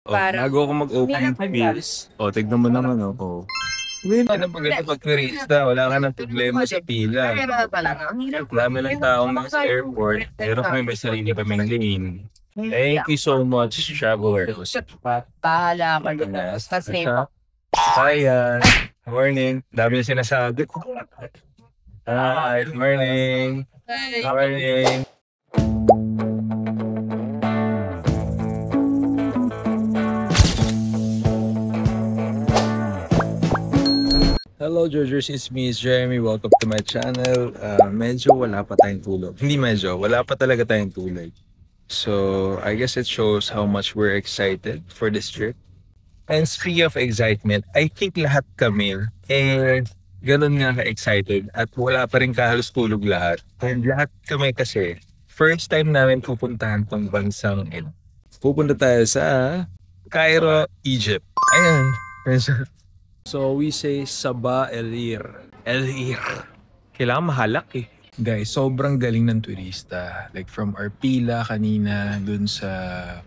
Bago ako mag-open pills, tignan mo naman ako. Ano pag ito pag turista, wala ka ng problema sa pila. Dami lang taong nasa airport, pero kami may sarili kaming lane. Thank you so much, travelers. Pahala ka dun. Hi, morning. Dami na sinasabi. Hi, morning. Morning. Hello Georgers, it's me, it's Jeremy. Welcome to my channel. Medyo wala pa tayong tulog. Hindi medyo, wala pa talaga tayong tulog. So, I guess it shows how much we're excited for this trip. And speaking of excitement, I think lahat kami ganun nga ka-excited at wala pa rin kahalos tulog lahat. And lahat kami kasi, first time namin pupuntahan tong bansang ito. Pupunta tayo sa Cairo, Egypt. Ayan. So we say Sabah El-Ir. El-Ir. Kailangan mahalak eh. Guys, sobrang galing ng turista. Like from our pila kanina dun sa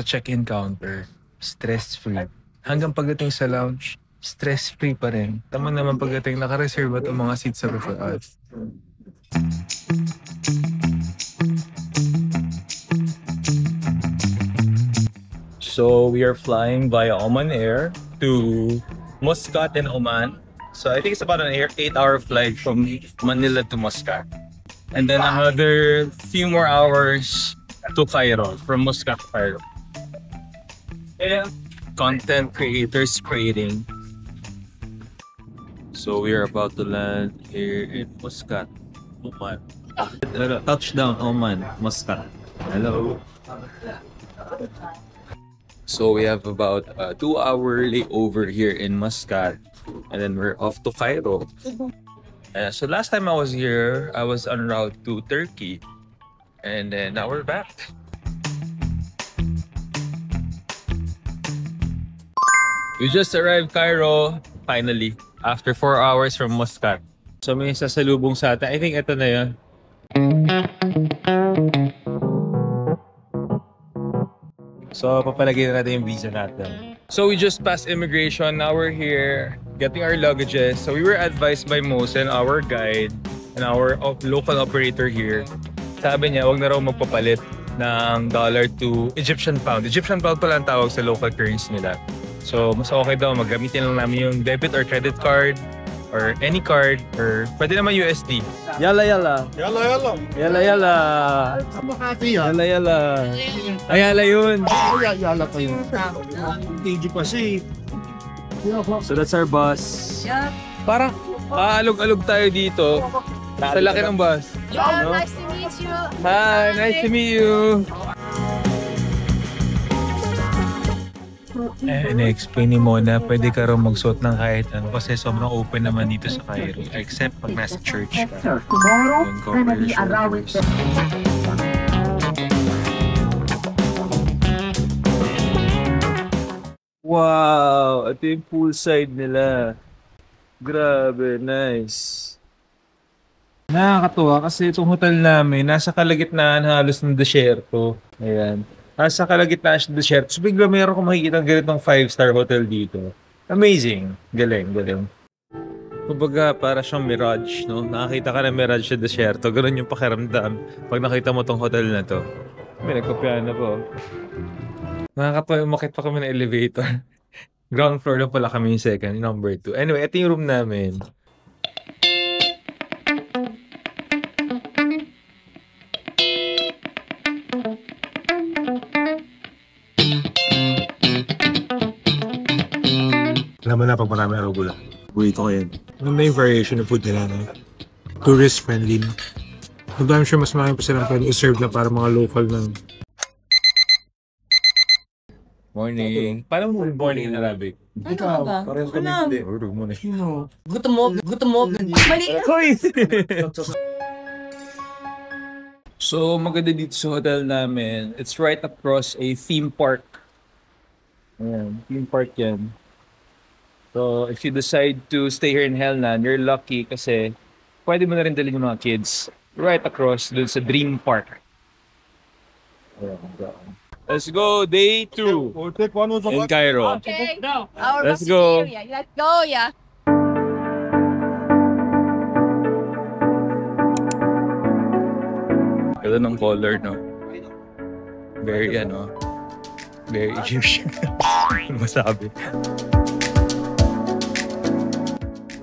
check-in counter. Stress-free. Hanggang pagdating sa lounge, stress-free pa rin. Tama naman pagdating naka-reserve at ang mga seats sa for us. So we are flying via Oman Air to Muscat in Oman. So I think it's about an 8-hour flight from Manila to Muscat. And then another few more hours to Cairo, from Muscat to Cairo. Yeah. Content creators creating. So we are about to land here in Muscat, Oman. Touchdown Oman, Muscat. Hello. So we have about a 2-hour layover here in Muscat, and then we're off to Cairo. So last time I was here, I was en route to Turkey, and then now we're back. We just arrived Cairo, finally, after 4 hours from Muscat. So may sasalubong sa atin. I think ito na yun. So, papalagay na natin yung visa natin. So, we just passed immigration. Now we're here getting our luggages. So, we were advised by Mosen, our guide, and our local operator here. Sabi niya, wag na raw magpapalit ng dollar to Egyptian pound. Egyptian pound pala ang tawag sa local currency nila. So, mas okay daw, maggamitin lang namin yung debit or credit card or any card, or pwede naman USD. Yala yala. Yala yala. Yala yala. Makati yan. Yala yala. Ay, yala yun. Yala pa yun. Hindi pa siya. So that's our bus. Parang aalog-alog tayo dito. Sa laki ng bus. Yeah, nice to meet you. Hi, nice to meet you. Na-explain ni Mona, pwede ka raw magsuot ng kahit ano kasi sobrang open naman dito sa Cairo. Except pag nasa church ka. Wow! Ito yung poolside nila. Grabe, nice. Nakakatuwa kasi itong hotel namin nasa kalagitnaan halos ng desyerto. Ayan. Nasa kalagitnaan siya ng desyerto. So bigla meron kong makikita ng ganitong 5-star hotel dito. Amazing. Galing, galing. Kumbaga para siyang mirage, no? Nakakita ka ng mirage sa desyerto. Ganun yung pakiramdam pag nakita mo tong hotel na to. May nagkopyahan na po. Nakakatawa, umakit pa kami ng elevator. Ground floor lang pala kami yung second, number 2. Anyway, ito yung room namin. Alam mo na pag marami arugula. Burrito ko yun. Maganda yung variation ng food nila, no? Tourist friendly. I'm sure mas marami pa silang pwede i-serve na para mga local na. Morning. Paano mo morning in Arabic? Ikaw, Parehas kami hindi. Urog mo na. gutom mo. Mali. So, maganda dito sa hotel namin. It's right across a theme park. Ayan, theme park yan. So, if you decide to stay here in Helnan, you're lucky kasi pwede mo na rin dalhin yung mga kids right across dun sa Dream Park. Ayan. Let's go, day 2 in Cairo. Okay. Our Let's go. area. Let's go, yeah. Ganda ng color, no? Very, very Egyptian. Masabi.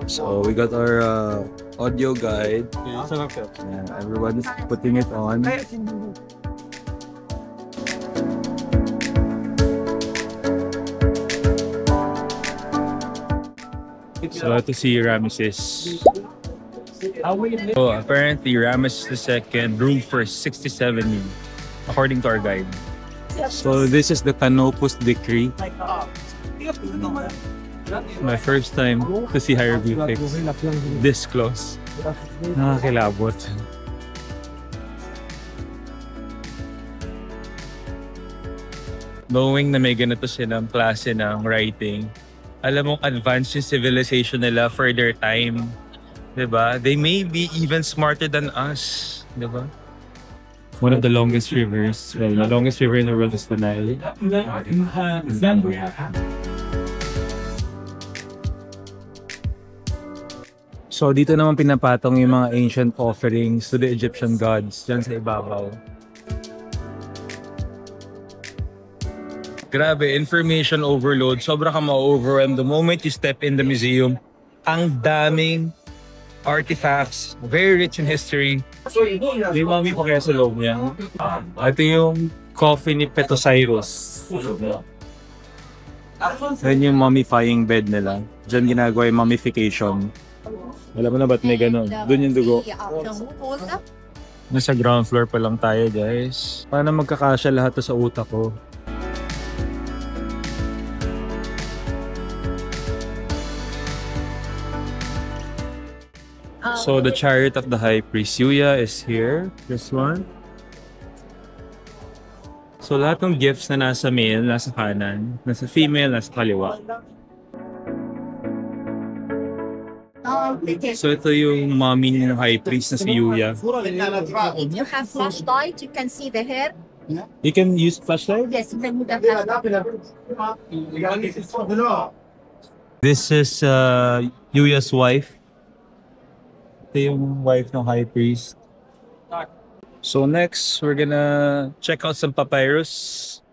So, we got our audio guide. Yeah, everyone is putting it on. So, ito si Ramesses. So, apparently, Ramesses II ruled for 67 years, according to our guide. So, this is the Canopus Decree. My first time to see hieroglyphics this close. Nakakilabot. Knowing na may ganito silang klase ng writing, alam mong advanced yung civilization nila for their time. Diba? They may be even smarter than us. Diba? One of the longest rivers. Well, the longest river in the world is the Nile. So dito naman pinapatong yung mga ancient offerings to the Egyptian gods dyan sa ibabaw. Grabe, information overload. Sobra ka ma-overwhelm the moment you step in the museum. Ang daming artifacts, very rich in history. May mami pa kaya sa loob niya. Ito yung coffin ni Petosiris. Yan yung mummifying bed nila. Diyan ginagawa yung mummification. Alam mo na ba't may ganun? Doon yung dugo. Nasa ground floor pa lang tayo, guys. Paano magkakasya lahat to sa utak ko? So the chariot of the high priest Yuya is here. This one. So lahat ng gifts na nasa male, nasa kanan. Nasa female, nasa kaliwa. So ito yung mommy ng high priest na si Yuya. You have flashlight, you can see the hair. You can use flashlight? Yes, you can move the flashlight. This is Yuya's wife. Ito yung wife ng high priest. So next, we're gonna check out some papyrus.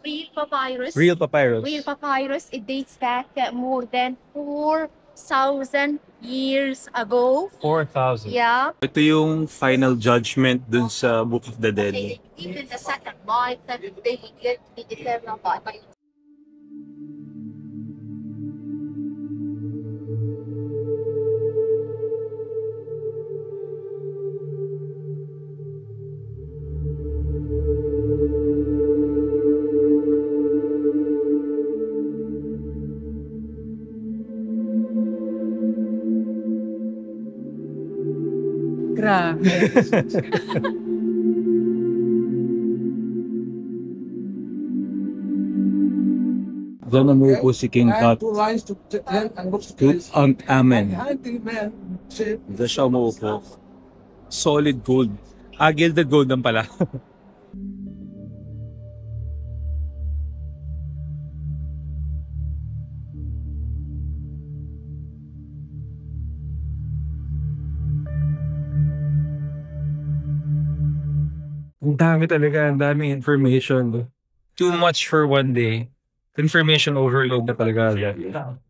Real papyrus. Real papyrus. Real papyrus, it dates back more than 4,000 years ago. 4,000. Yeah. Ito yung final judgment dun sa Book of the Dead. Even the second life that they get the eternal life. Grabe. Diyan na mo po si King Tut. Tutankhamen. Diyan siya umuupo. Solid gold. Gilded gold lang pala. Ang dami talaga, ang daming information. Too much for one day. Information overload na talaga.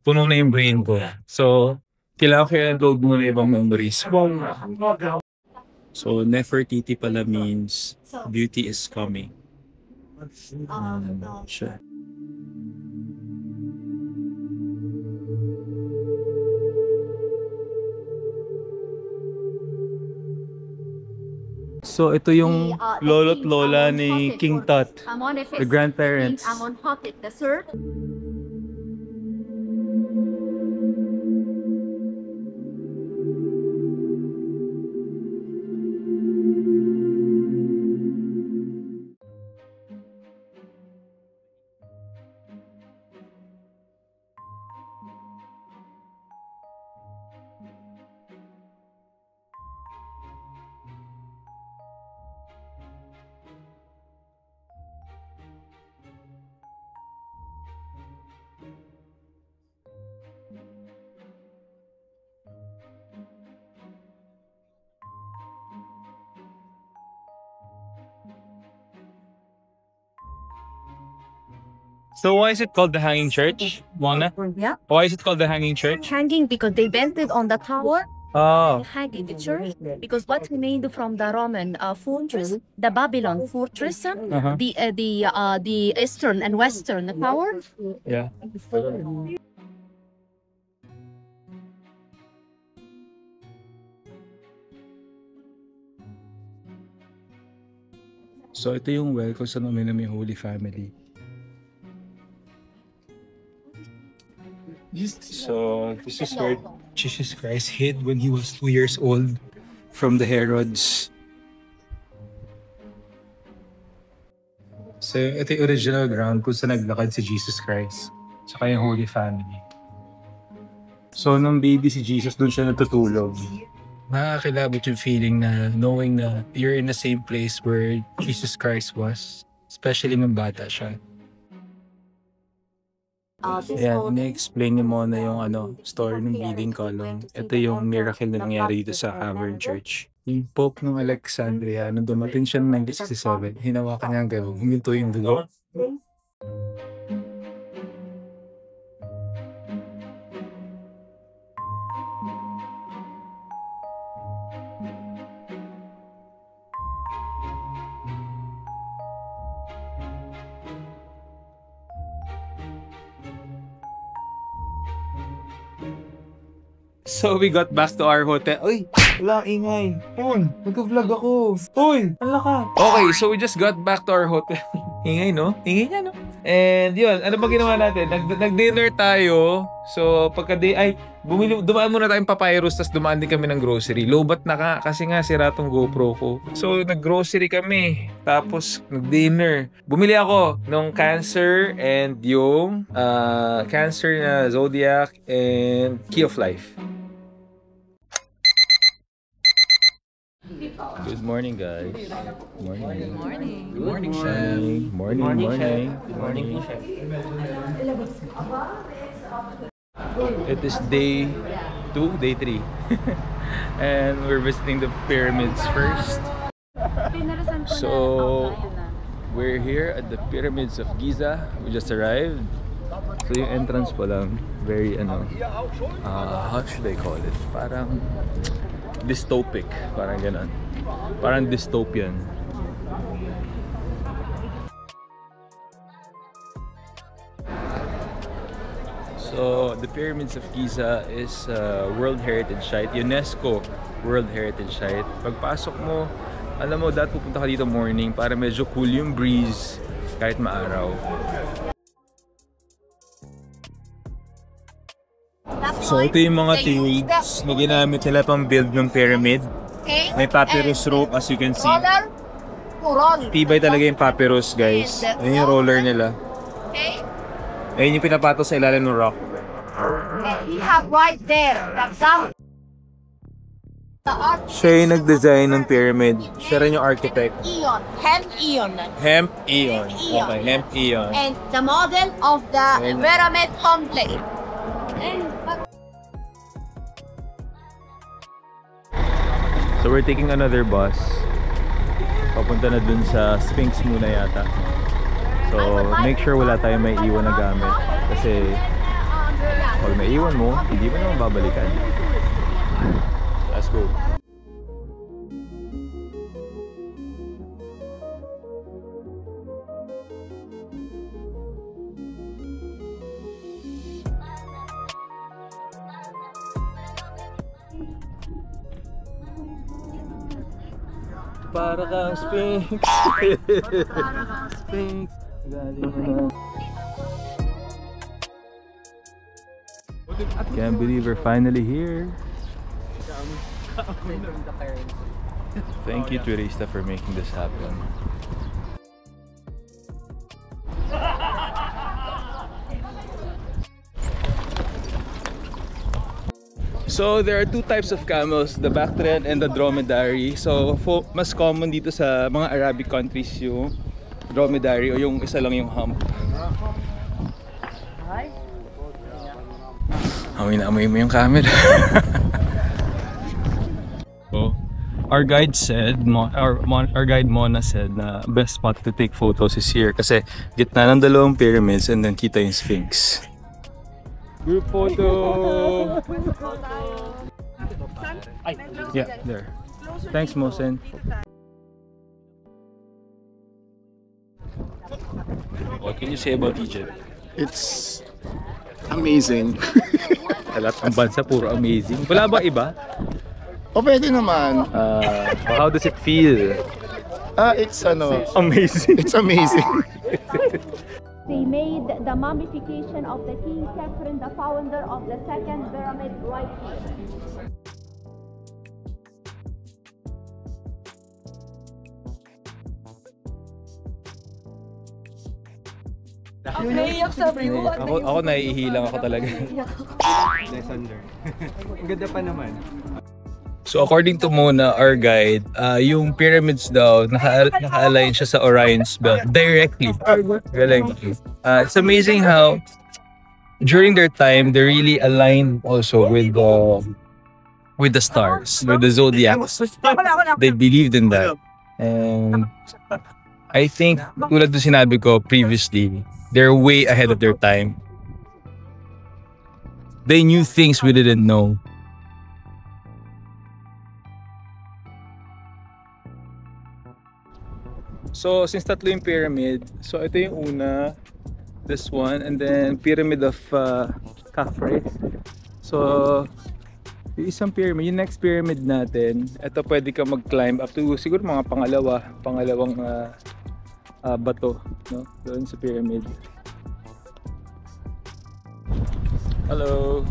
Puno na yung brain ko. So, kailangan ko i-load muna ibang memories. So, Nefertiti pala means beauty is coming. Siya. So, ito yung lolo't lola ni King Tut. The grandparents. Amenhotep III. So why is it called the Hanging Church, Mona? Yeah. Why is it called the Hanging Church? Hanging because they built it on the tower. Oh, Hanging the church because what remained from the Roman fortress, the Babylon fortress, the eastern and western tower. yeah. So ito yung well kung saan kami na may Holy Family. So this is where Jesus Christ hid when he was 2 years old from the Herods. So ito yung original ground kung saan naglakad si Jesus Christ. Saka yung Holy Family. So nung baby si Jesus, doon siya natutulog. Nakakilabot yung feeling na knowing na you're in the same place where Jesus Christ was. Especially nung bata siya. Ayan, ni-explain niyo muna yung story ng bleeding column. Ito yung miracle na nangyari dito sa Cavern Church. Yung Pope ng Alexandria, nung dumating siya noong 1967, hinawakan niya ang gano'n, huminto yung dugo. So we got back to our hotel. Uy, wala ingay. Uy, nag-vlog ako. Uy, ala ka. Okay, so we just got back to our hotel. Ingay, no? Ingay niya, no? And yun, ano ba ginawa natin? Nag-dinner tayo. So dumaan muna tayong Papyrus, tapos dumaan din kami ng grocery. Lobat na ka, kasi nga sira tong GoPro ko. So nag-grocery kami. Tapos nag-dinner. Bumili ako ng Cancer and yung Cancer na Zodiac and Key of Life. Good morning, guys. Morning. Morning. Good morning, Chef. Morning. It is day 2, day 3. And we're visiting the pyramids first. So, we're here at the pyramids of Giza. We just arrived. So, yung entrance pa lang, very how should I call it? Parang dystopic, parang ganun. Parang dystopian. So, the Pyramids of Giza is World Heritage Site, UNESCO World Heritage Site. Pagpasok mo, alam mo, dapat pupunta ka dito morning para medyo cool yung breeze kahit maaraw. So, ito yung mga twigs na ginamit nila pang build ng pyramid. May papyrus rope, as you can see. Tibay talaga yung papyrus, guys. Ayun yung roller nila. Ayun yung pinapato sa ilalim ng rock. We have right there Siya yung nag-design ng pyramid. Siya rin yung architect. Hemp Eon. Hemp Eon. Okay, Hemp Eon. And the model of the pyramid complex. So we're taking another bus. Papunta na dun sa Sphinx muna yata. So make sure wala tayong may iwan na gamit. Kasi pag may iwan mo, hindi mo naman babalikan. Let's go. Para kang Sphinx. Para kang Sphinx. Galing na. Can't believe we're finally here. Thank you, Turista, for making this happen. So there are two types of camels, the Bactrian and the Dromedary. So mas common dito sa mga Arabic countries yung Dromedary o yung isa lang yung hump. Amoy na amoy mo yung camera. Oh, Our guide said, our guide Mona said na best spot to take photos is here kasi gitna ng dalawang pyramids and then kita yung Sphinx. Group photo! Yeah, there. Thanks, Mosen. What can you say about Egypt? It's amazing. Lahat ng bansa puro amazing. Wala ba iba? O pwede naman. How does it feel? It's Amazing. It's amazing. They made the mummification of the King Khafre, the founder of the second pyramid, right here. Ako naiihilang ako talaga. Ang ganda pa naman. So according to Mona, our guide, yung pyramids daw, naka-align siya sa Orion's belt directly. Galing. It's amazing how during their time, they really aligned also with the stars, with the zodiac. They believed in that. And I think, tulad ng sinabi ko previously, they're way ahead of their time. They knew things we didn't know. So, since tatlo yung pyramid, so ito yung una, this one, and then Pyramid of Khafre. So, yung isang pyramid, yung next pyramid natin, ito pwede ka mag-climb up to siguro mga pangalawang bato, no? Doon sa pyramid. Hello!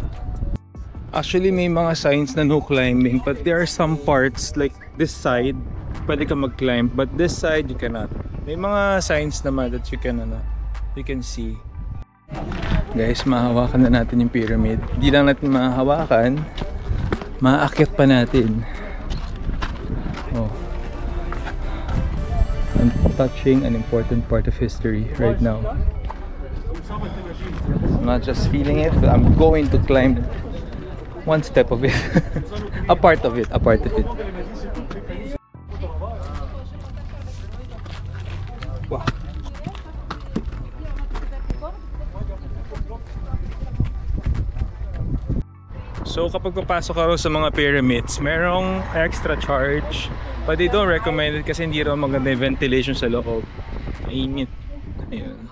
Actually, may mga signs na no climbing, but there are some parts like this side, pwede ka mag-climb, but this side you cannot. May mga signs naman that you can see. Guys, mahawakan na natin yung pyramid. Hindi lang natin mahawakan, maakyat pa natin. Oh. I'm touching an important part of history right now. I'm not just feeling it, but I'm going to climb one step of it. a part of it. Wow. So kapag papasok ka sa mga pyramids, merong extra charge, but they don't recommend it kasi hindi raw maganda yung ventilation sa loob. Mainit. Ayun.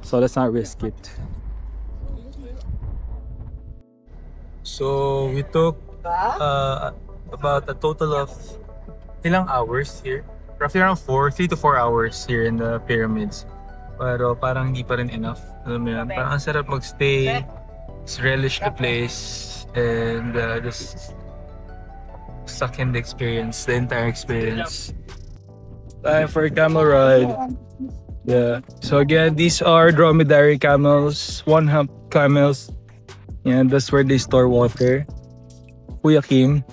So let's not risk it. So we took about a total of ilang hours here? Roughly around 3 to 4 hours here in the pyramids. Pero parang hindi pa rin enough. Alam mo yan? Parang ang sarap magstay, relish the place, and just suck in the experience, the entire experience. Time for a camel ride. Yeah. So again, these are dromedary camels, one-hump camels. And that's where they store water. Kuya Kim.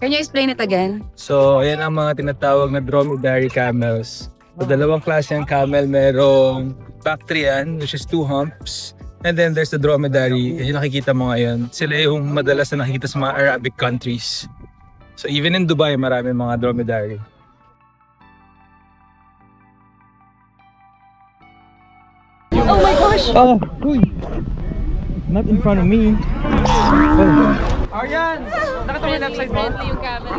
Can you explain it again? So, ayan ang mga tinatawag na dromedary camels. So, dalawang klase ng camel. Merong Bactrian, which is 2 humps. And then there's the dromedary. Yung nakikita mo ngayon. Sila yung madalas na nakikita sa mga Arabic countries. So, even in Dubai, marami mga dromedary. Oh my gosh! Oh, uy! Not in front of me. Aryan! Nakatumay left side mo? Yung camera.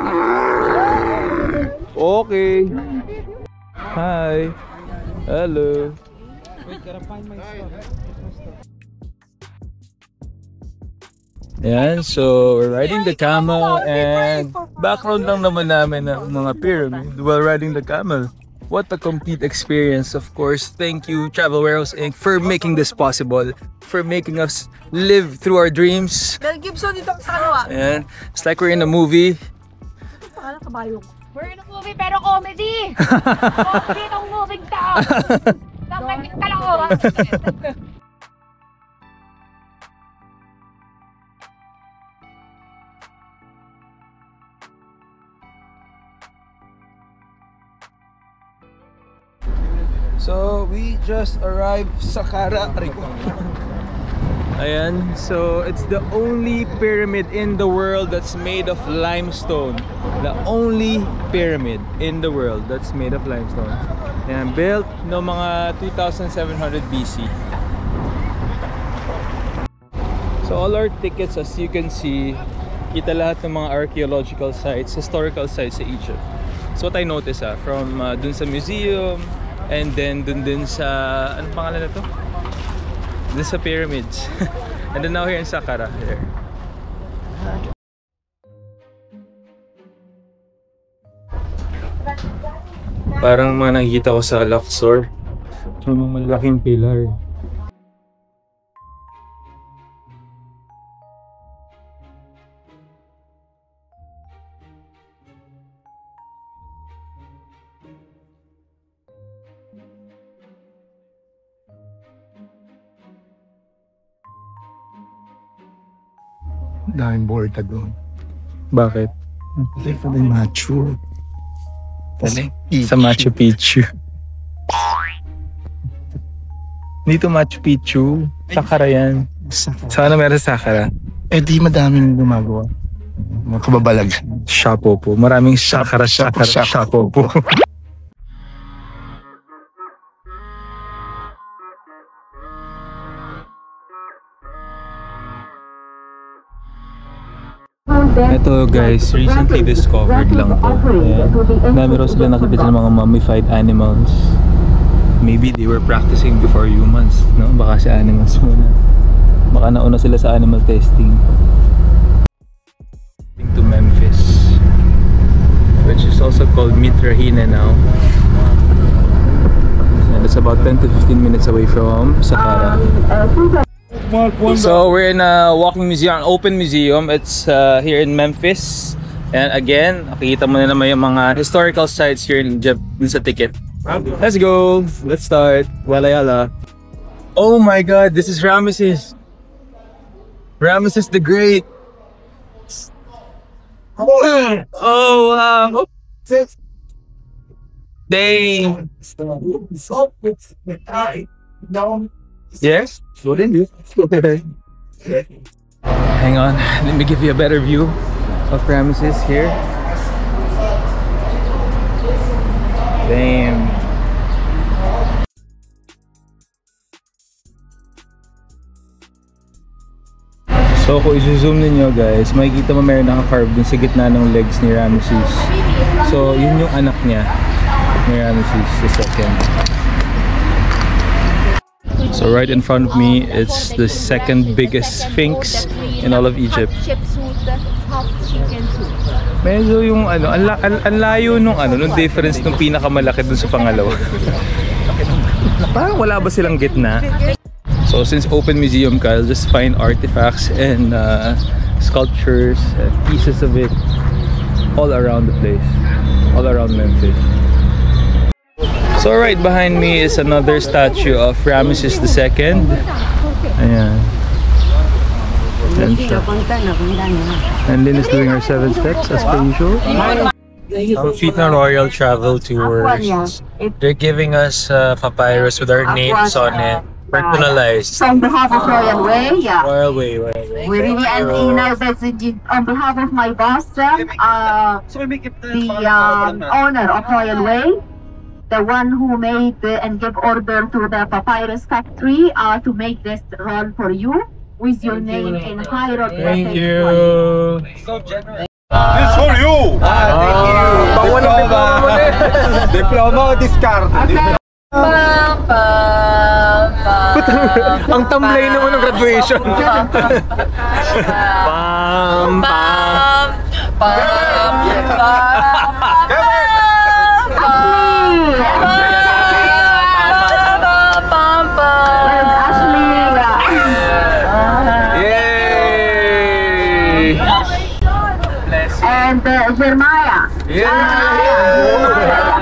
Okay. Hi. Hello. Wait, gotta find my stuff. Yan, so we're riding the camel and background lang naman namin ng mga pyramid while riding the camel. What a complete experience. Of course, thank you Travel Warehouse Inc. for making this possible, for making us live through our dreams. Mel Gibson dito sa kanawa. Ayan, it's like we're in a movie. We're in a movie pero comedy! Comedy itong movie to! Dapat talaga! So we just arrived sa Kara. Ayan, so it's the only pyramid in the world that's made of limestone. The only pyramid in the world that's made of limestone. Ayan, built no mga 2700 BC. So all our tickets, as you can see, kita lahat ng mga archaeological sites, historical sites sa Egypt. So what I noticed from dun sa museum, and then dun din sa, anong pangalan na to? Dun sa pyramids. And then now here in Saqqara. Here. Parang mga nakikita ko sa Luxor. Yung mga malaking pilar. Daming borta doon. Bakit? Kasi pa rin mature. Sa Machu Picchu. Dito Machu Picchu. Saqqara yan. Sana meron sa Saqqara. Eh di madaming gumagawa. Mga kababalag. Shapo po. Maraming Saqqara shapo po. Ito guys, recently discovered lang to. Dami raw sila nakikita ng mga mummified animals. Maybe they were practicing before humans, no? Baka si animals muna. Baka nauna sila sa animal testing. To Memphis, which is also called Mitrahine now. And it's about 10 to 15 minutes away from Saqqara. So we're in a walking museum, an open museum. It's here in Memphis. And again, nakikita mo na naman yung mga historical sites here in Egypt sa ticket. Let's go! Let's start. Walayala. Oh my god, this is Ramesses. Ramesses the Great. Oh wow. Dang. Yes? Hang on, let me give you a better view of Ramesses here. Damn. So kung i-zoom ninyo guys, makikita mo meron naka-carve dun sa gitna ng legs ni Ramesses. So yun yung anak niya ni Ramesses II. So right in front of me, it's the second biggest sphinx in all of Egypt. Medyo yung ano, ang layo nung ano, nung difference nung pinakamalaki dun sa pangalawa. Parang wala ba silang gitna? So since open museum ka, you'll just find artifacts and sculptures, pieces of it all around the place, all around Memphis. So right behind me is another statue of Ramesses II. Ayan. And Lynn is doing her 7 steps as per usual. Complete na royal travel tours. They're giving us papyrus with our names on it. Personalized. So on behalf of Royal Way, yeah. Royal Way. We really, and on behalf of my boss, the owner of Royal Way, the one who made and gave order to the papyrus factory to make this roll for you with your name in hieroglyphic. Thank you. So generous. This for you! Thank you. Diploma o discard? Okay. Ang tamlay naman ng graduation. Pam pam pam. Yay! And Jeremiah.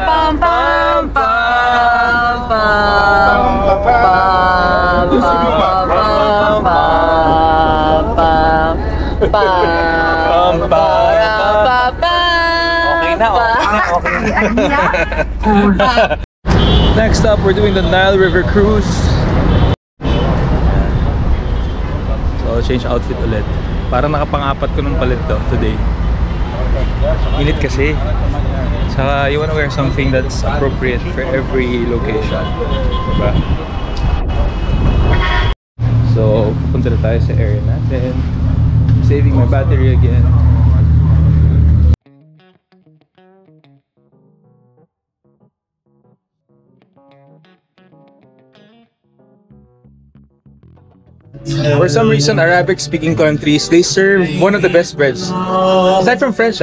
Pam pam pam Next up, we're doing the Nile River cruise. ako, change outfit ulit. Parang nakapang-apat ko ng palit to today. Init kasi. Saka you wanna wear something that's appropriate for every location. Diba? So, pupunta na tayo sa area natin. Saving my battery again. For some reason, Arabic-speaking countries, they serve one of the best breads. Aside from French,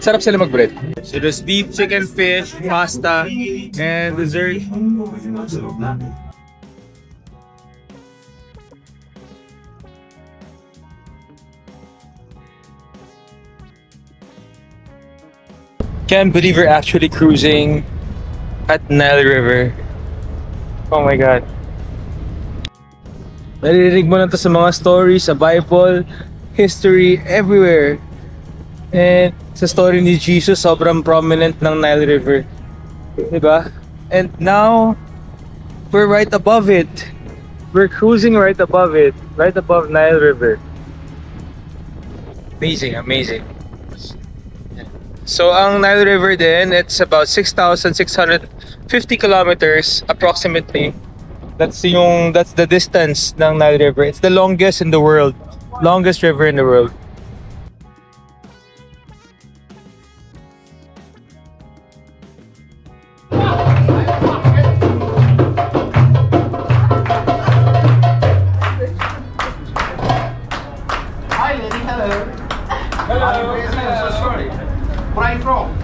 sarap sila mag-bread. So there's beef, chicken, fish, pasta, and dessert. Can't believe we're actually cruising at Nile River. Oh my God. Naririnig mo na to sa mga stories, sa Bible, history, everywhere. And sa story ni Jesus, sobrang prominent ng Nile River. Diba? And now, we're right above it. We're cruising right above it. Right above Nile River. Amazing, amazing. So, ang Nile River din, it's about 6,650 kilometers approximately. That's the distance ng Nile River. It's the longest in the world. Longest river in the world. Hi, lady. Hello. Hello. Where are you from?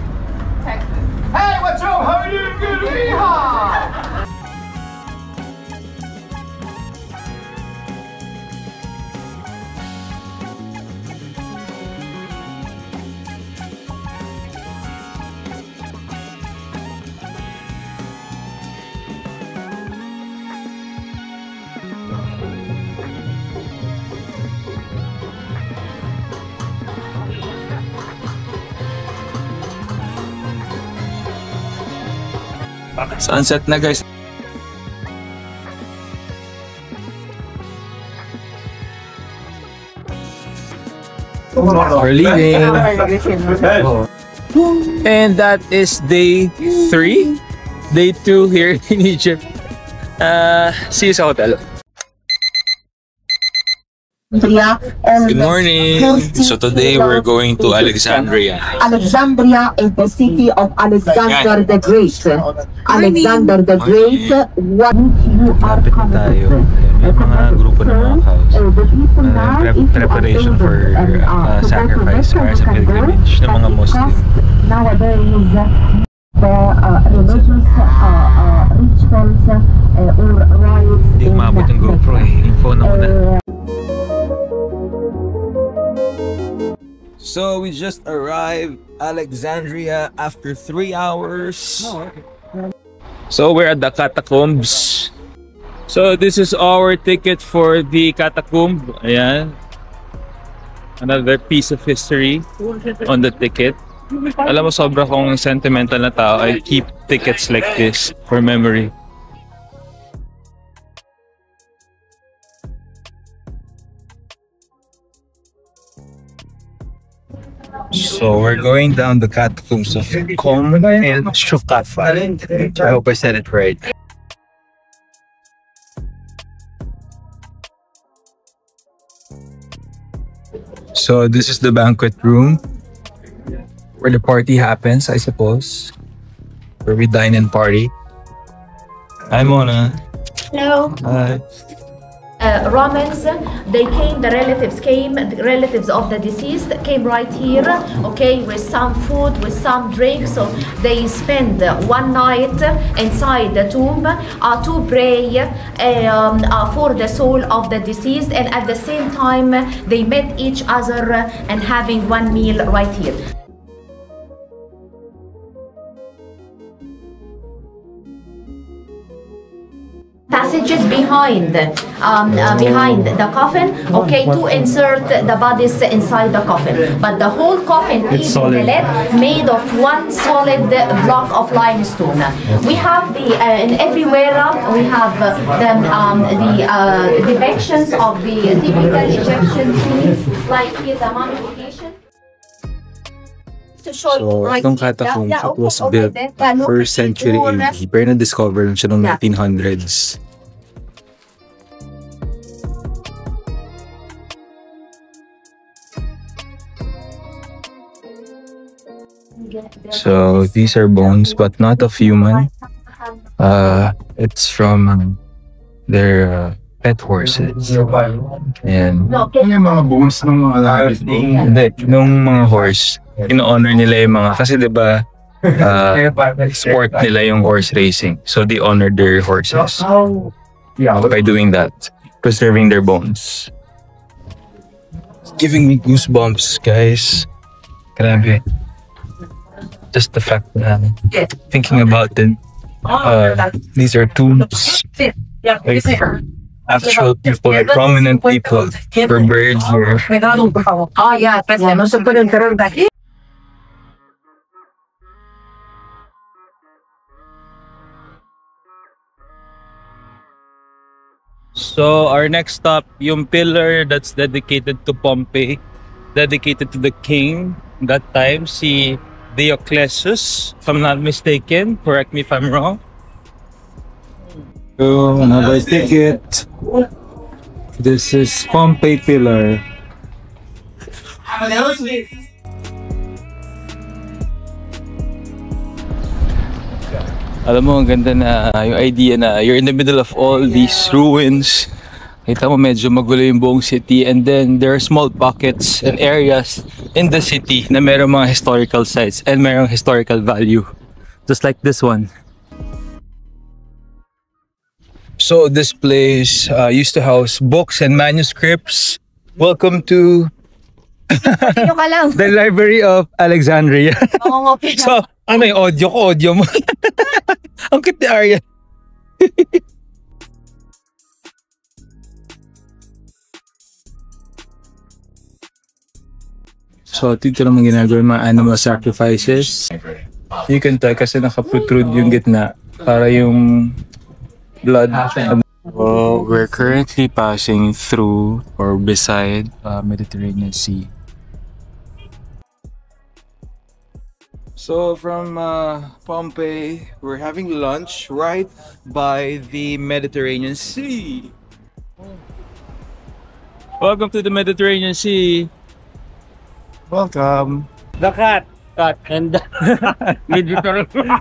Texas. Hey, what's up? How are you? Good. Yeehaw! Sunset na, guys. We're leaving. And that is day 3. Day 2 here in Egypt. See you sa hotel. Good morning. So today we're going to Alexandria. Alexandria is the city of Alexander the Great. Alexander the Great, what you are Tayo. May mga grupo ng mga cows. Preparation for sacrifice para sa pilgrimage ng mga Muslim. Nowadays, the religious rituals or rites. Hindi umabot yung GoPro eh. Yung phone ako na. So we just arrived Alexandria after 3 hours. So we're at the catacombs. So this is our ticket for the catacomb. Ayan. Another piece of history on the ticket. Alam mo, sobra kong sentimental na tao. I keep tickets like this for memory. So we're going down the catacombs of Qom and Shukaf. I hope I said it right. So this is the banquet room where the party happens, I suppose. Where we dine and party. Hi, Mona. Hello. Hi. Romans, the relatives of the deceased came right here, okay, with some food, with some drink. So they spend one night inside the tomb to pray for the soul of the deceased, and at the same time they met each other and having one meal right here. Passages being behind the coffin, okay, to insert the bodies inside the coffin. But the whole coffin is made of one solid block of limestone. We have in everywhere we have the depictions of the typical Egyptian scenes, like here the mummification. So, itong catacombs, it was built 1st century AD, pero na-discover lang siya noong 1900s. So, these are bones, but not of human. It's from their pet horses. And Yung mga bones ng mga lahat. hindi, nung mga horse, ino-honor nila yung mga, kasi diba, sport nila yung horse racing. So they honor their horses by doing that, preserving their bones. It's giving me goosebumps, guys. Grabe. Just the fact that thinking about it, these are tombs. Like, actual people, like prominent people were buried here. So our next stop, yung pillar that's dedicated to Pompey, dedicated to the king that time, si Diocletius, if I'm not mistaken. Correct me if I'm wrong. So, another ticket. This is Pompey Pillar. Alam mo, ang ganda na yung idea na you're in the middle of all these ruins. Kita mo medyo magulo yung buong city, and then there are small pockets and areas in the city na merong mga historical sites and merong historical value. Just like this one. So this place used to house books and manuscripts. Welcome to the Library of Alexandria. So, ano yung audio mo? Ang cute ni Arya. So, dito naman ginagawa yung mga animal sacrifices. You can tell kasi naka-protrude yung gitna para yung blood. Well, we're currently passing through or beside Mediterranean Sea. So from Pompeii, we're having lunch right by the Mediterranean Sea. Welcome to the Mediterranean Sea. Welcome. The cat. And Mediterranean.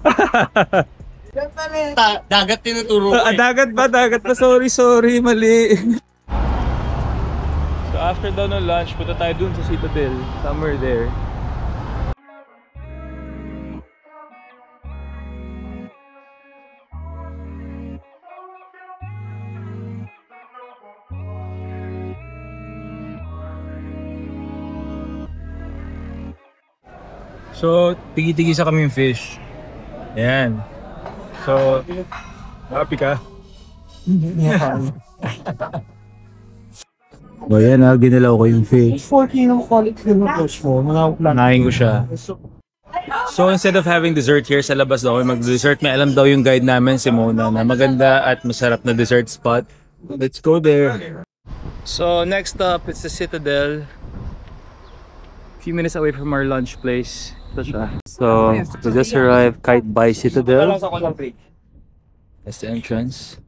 Dagat tinuturo ko eh. Dagat ba? Sorry, mali. So after daw ng lunch, punta tayo dun sa Citadel. Somewhere there. So, tigi-tigi sa kami yung fish. Ayan. So, happy ka? O yan ginalaw ko yung fish. 14 ang quality ng fish mo. Nanahin ko siya. So, instead of having dessert here sa labas daw, mag-dessert, may alam daw yung guide namin, si Mona, na maganda at masarap na dessert spot. Let's go there. So, next up, it's the Citadel. A few minutes away from our lunch place. So, we just arrived Kite by Citadel. That's the entrance.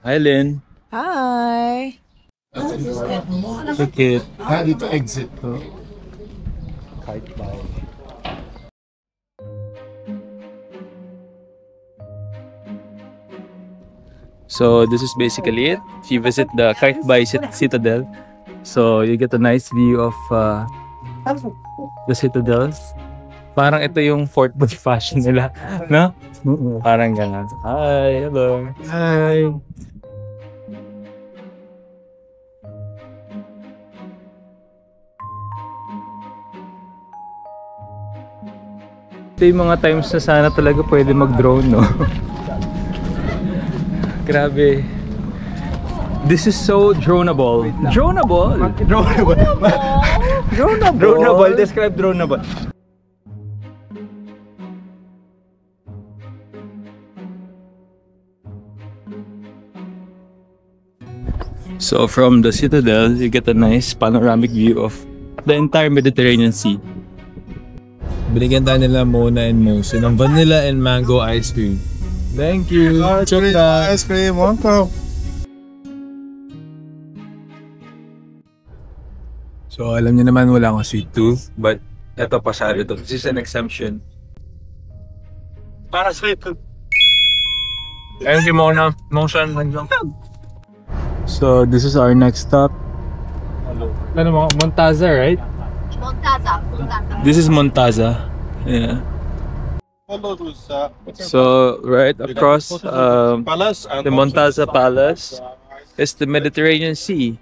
Hi, Lynn. Hi. Ticket. Dito exit to. Kite by. So, this is basically it. If you visit the Kite by Citadel, so you get a nice view of the citadels. Parang ito yung Fort Bonifacio nila, no? Parang ganun. Hi, hello. Hi. Ito yung mga times na sana talaga pwede mag-drone, no? Grabe. This is so droneable. Droneable? Droneable. Droneable. Droneable. Describe droneable. So from the Citadel, you get a nice panoramic view of the entire Mediterranean Sea. Binigyan tayo nila Mona and Moose ng vanilla and mango ice cream. Thank you. Ice cream, welcome. So alam niyo naman wala akong sweet tooth. But ito pasado to. This is an exemption. Para sweet tooth. Thank you Mona. Motion. So this is our next stop. Ano mo? Montaza, right? Montaza. This is Montaza. Yeah. So right across the Montaza Palace is the Mediterranean Sea.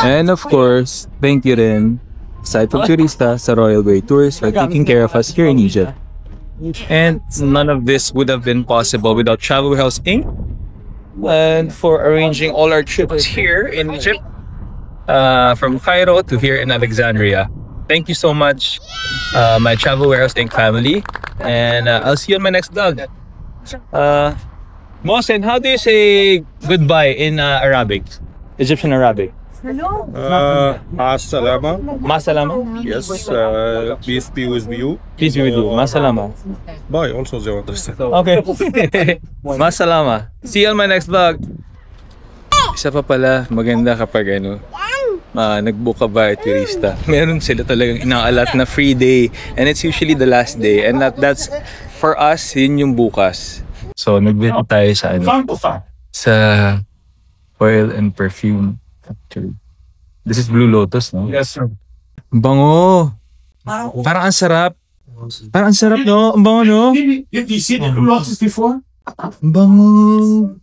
And of course, thank you rin aside from Turista sa Royal Way Tours for taking care of us here in Egypt. And none of this would have been possible without Travel Warehouse Inc. and for arranging all our trips here in Egypt, from Cairo to here in Alexandria. Thank you so much, my Travel Warehouse Inc. family, and I'll see you on my next vlog. Mohsen, how do you say goodbye in Arabic? Egyptian Arabic? As-salama. Masalama? Yes, peace be with you. Peace be with you. Masalama. Bye, also they understand. Okay. Masalama. See you on my next vlog. Isa pa pala, maganda kapag nag-book ka ba at Turista. Meron sila talagang inaalat na free day. And it's usually the last day. And that's, for us, yun yung bukas. So, nag-visit tayo sa oil and perfume factory. This is Blue Lotus, no? Yes, sir. Bango! Parang ang sarap. Parang ang sarap, no? Ang bango, no? Have you seen Blue Lotus before? Ang bango!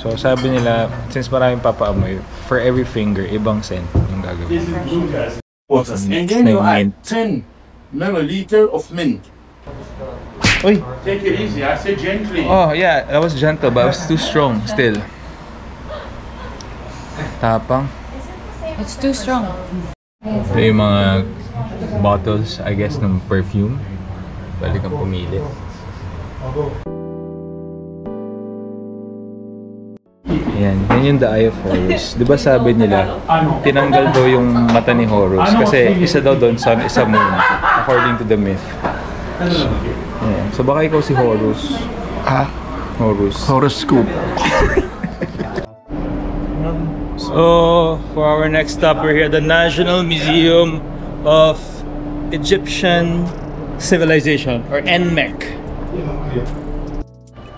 So sabi nila, since maraming papaamoy, for every finger, ibang scent yung gagawin. And then you add 10 milliliter of mint. Uy! Take it easy, I said gently. Oh yeah, that was gentle but it was too strong still. Tapang. It's too strong. Ito yung mga bottles, I guess, ng perfume. Balik kang pumili. Yan yung The Eye of Horus. Di ba sabi nila, tinanggal daw yung mata ni Horus kasi isa daw doon sun, isa moon, according to the myth. Yeah. So baka ikaw si Horus. Horus. Horoscope. So for our next stop, we're here at the National Museum of Egyptian Civilization or NMEC.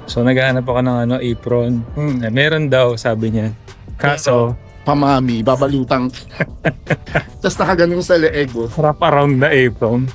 So naghahanap ako ng apron. Meron daw, sabi niya. Kaso Pamami, babalutang. Tapos nakaganon sa leeg. wrap around the apron.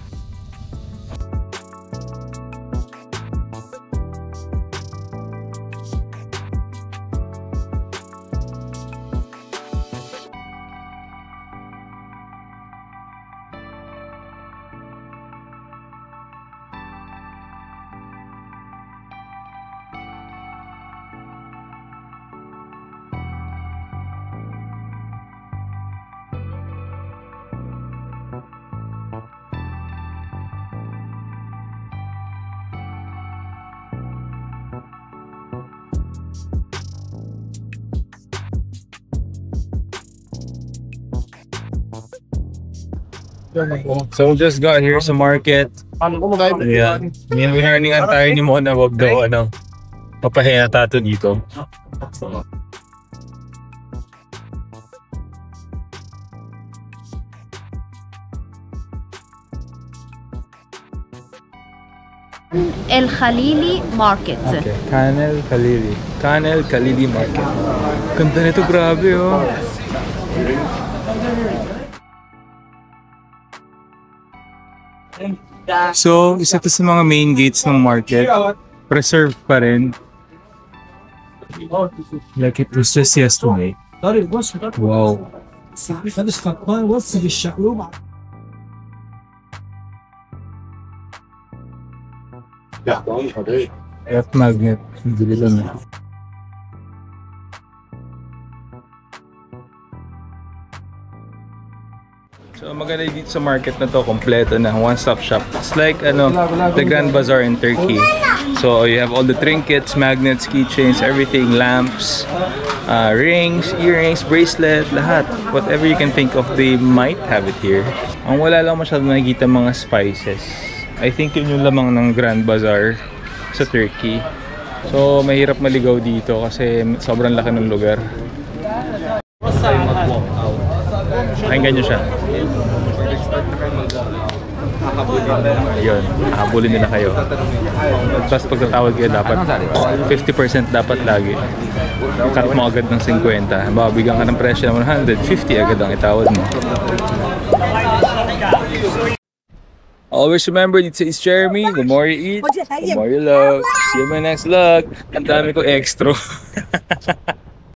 So we just got here sa market. Yeah. Winarningan tayo ni Mona, wag daw papahinga tato dito. El Khalili Market. Okay. Khan El Khalili Market. Ganda nito, grabe So, isa to sa mga main gates ng market. Preserved pa rin. Like it was just yesterday. Wow. F magnet. Bili lang na. So maganda dito sa market na to, kompleto na, one-stop shop. It's like the Grand Bazaar in Turkey. So you have all the trinkets, magnets, keychains, everything, lamps, rings, earrings, bracelet, lahat. Whatever you can think of, they might have it here. Ang wala lang masyadong nakikita mga spices. I think yun yung lamang ng Grand Bazaar sa Turkey. So mahirap maligaw dito kasi sobrang laki ng lugar. Pakinggan nyo siya. Ayun, habulin nila kayo. Tapos pagkatawag kayo dapat 50% dapat lagi. Cut mo agad ng 50. Babigyan ka ng presyo ng 150 agad ang itawad mo. Always remember, this is Jeremy. The more you eat, the more you love. See you in my next vlog. Ang dami ko extra.